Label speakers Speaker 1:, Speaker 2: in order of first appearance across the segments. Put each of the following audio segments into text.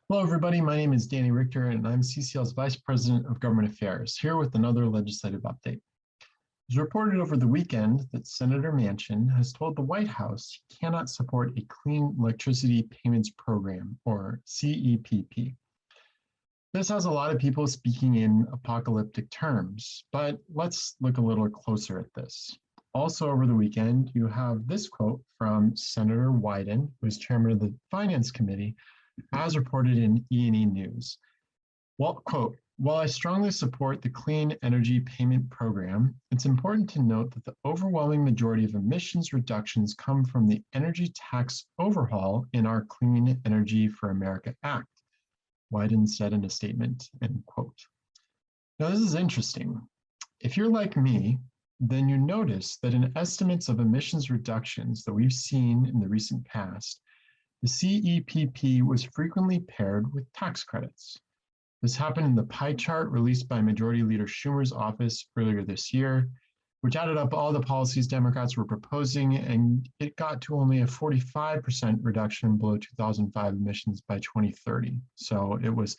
Speaker 1: Hello, everybody. My name is Danny Richter, and I'm CCL's Vice President of Government Affairs, here with another legislative update. It was reported over the weekend that Senator Manchin has told the White House he cannot support a Clean Electricity Payments Program, or CEPP. This has a lot of people speaking in apocalyptic terms, but let's look a little closer at this. Also over the weekend, you have this quote from Senator Wyden, who is chairman of the Finance Committee, as reported in E&E News. Well, quote, while I strongly support the Clean Energy Payment Program, it's important to note that the overwhelming majority of emissions reductions come from the energy tax overhaul in our Clean Energy for America Act, Wyden said in a statement, end quote. Now, this is interesting. If you're like me, then you notice that in estimates of emissions reductions that we've seen in the recent past, the CEPP was frequently paired with tax credits. This happened in the pie chart released by Majority Leader Schumer's office earlier this year, which added up all the policies Democrats were proposing, and it got to only a 45% reduction below 2005 emissions by 2030. So it was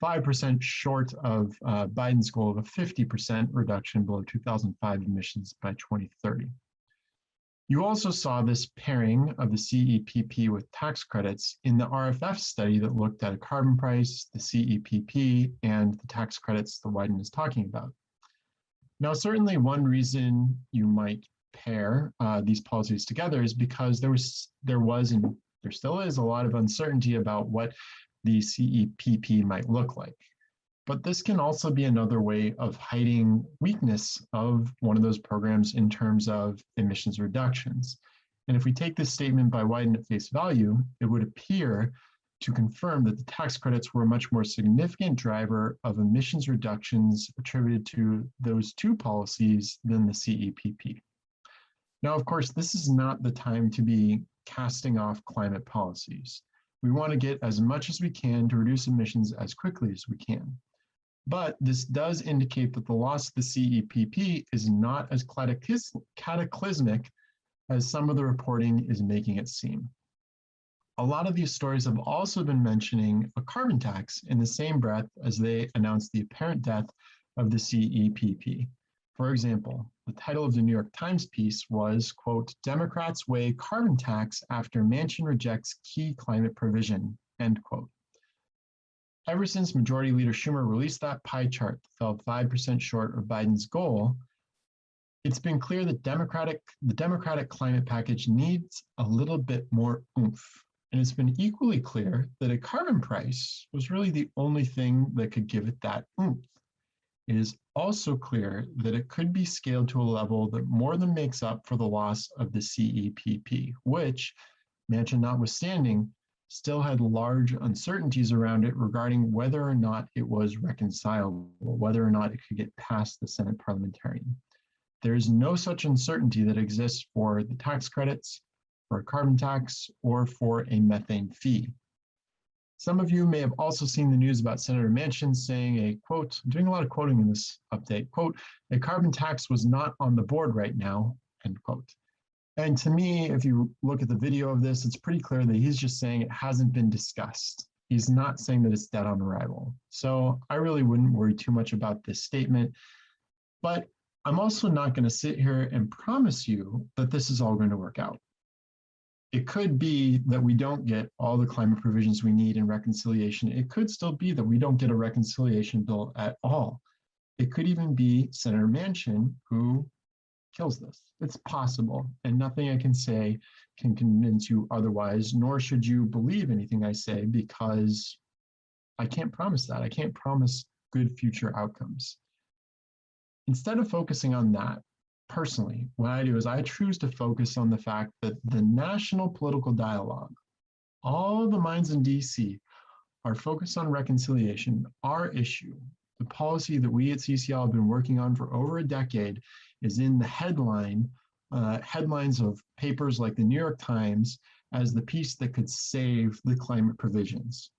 Speaker 1: 5% short of Biden's goal of a 50% reduction below 2005 emissions by 2030. You also saw this pairing of the CEPP with tax credits in the RFF study that looked at a carbon price, the CEPP, and the tax credits that Wyden is talking about. Now, certainly one reason you might pair these policies together is because there was and there still is a lot of uncertainty about what the CEPP might look like. But this can also be another way of hiding weakness of one of those programs in terms of emissions reductions. And if we take this statement by Wyden at face value, it would appear to confirm that the tax credits were a much more significant driver of emissions reductions attributed to those two policies than the CEPP. Now, of course, this is not the time to be casting off climate policies. We want to get as much as we can to reduce emissions as quickly as we can. But this does indicate that the loss of the CEPP is not as cataclysmic as some of the reporting is making it seem. A lot of these stories have also been mentioning a carbon tax in the same breath as they announced the apparent death of the CEPP. For example, the title of the New York Times piece was, quote, Democrats weigh carbon tax after Manchin rejects key climate provision, end quote. Ever since Majority Leader Schumer released that pie chart that fell 5% short of Biden's goal, it's been clear that the Democratic climate package needs a little bit more oomph. And it's been equally clear that a carbon price was really the only thing that could give it that oomph. It is also clear that it could be scaled to a level that more than makes up for the loss of the CEPP, which, Manchin notwithstanding, still had large uncertainties around it regarding whether or not it was reconcilable, whether or not it could get past the Senate parliamentarian. There is no such uncertainty that exists for the tax credits, for a carbon tax, or for a methane fee. Some of you may have also seen the news about Senator Manchin saying a, quote, I'm doing a lot of quoting in this update, quote, a carbon tax was not on the board right now, end quote. And to me, if you look at the video of this, it's pretty clear that he's just saying it hasn't been discussed. He's not saying that it's dead on arrival. So I really wouldn't worry too much about this statement. But I'm also not going to sit here and promise you that this is all going to work out. It could be that we don't get all the climate provisions we need in reconciliation. It could still be that we don't get a reconciliation bill at all. It could even be Senator Manchin who kills this. It's possible, and nothing I can say can convince you otherwise, nor should you believe anything I say, because I can't promise that. I can't promise good future outcomes. Instead of focusing on that, personally, what I do is I choose to focus on the fact that the national political dialogue, all the minds in DC are focused on reconciliation. Our issue, the policy that we at CCL have been working on for over a decade, is in the headlines of papers like the New York Times as the piece that could save the climate provisions.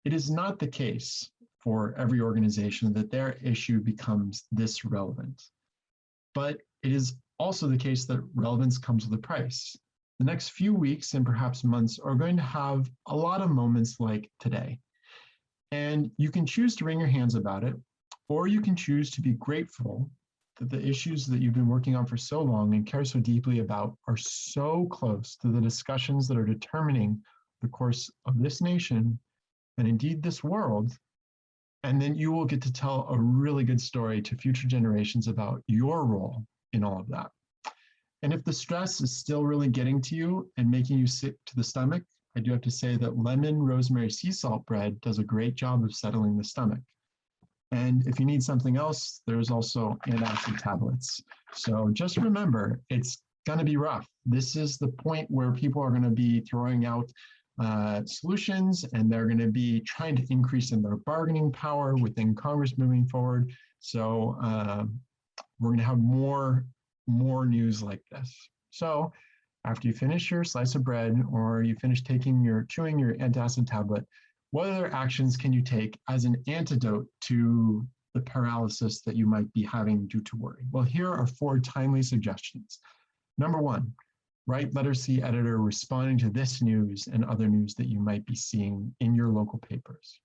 Speaker 1: It is not the case for every organization that their issue becomes this relevant. But it is also the case that relevance comes with a price. The next few weeks and perhaps months are going to have a lot of moments like today. And you can choose to wring your hands about it, or you can choose to be grateful that the issues that you've been working on for so long and care so deeply about are so close to the discussions that are determining the course of this nation and indeed this world. And then you will get to tell a really good story to future generations about your role in all of that. And if the stress is still really getting to you and making you sick to the stomach, I do have to say that lemon rosemary sea salt bread does a great job of settling the stomach. And if you need something else, there's also antacid tablets. So just remember, it's going to be rough. This is the point where people are going to be throwing out solutions, and they're going to be trying to increase in their bargaining power within Congress moving forward. So we're going to have more news like this. So after you finish your slice of bread or you finish chewing your antacid tablet, what other actions can you take as an antidote to the paralysis that you might be having due to worry? Well, here are 4 timely suggestions. Number 1, write letters to the editor responding to this news and other news that you might be seeing in your local papers.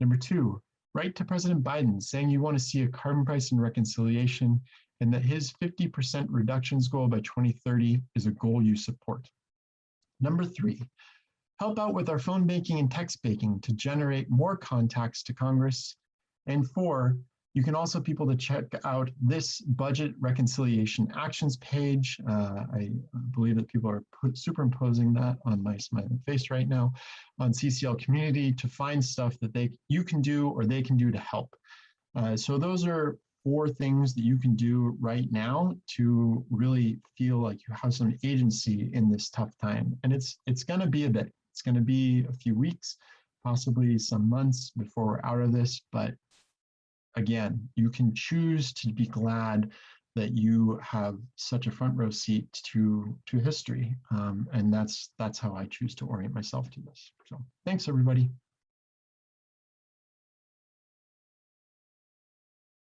Speaker 1: Number 2, write to President Biden saying you want to see a carbon price and reconciliation and that his 50% reductions goal by 2030 is a goal you support. Number 3, help out with our phone banking and text banking to generate more contacts to Congress. And 4, you can also people to check out this budget reconciliation actions page. I believe that people are superimposing that on my smiling face right now on CCL community to find stuff that you can do or they can do to help. So those are 4 things that you can do right now to really feel like you have some agency in this tough time. And it's going to be a bit. It's going to be a few weeks, possibly some months before we're out of this. But again, you can choose to be glad that you have such a front row seat to history. And that's how I choose to orient myself to this. So thanks, everybody.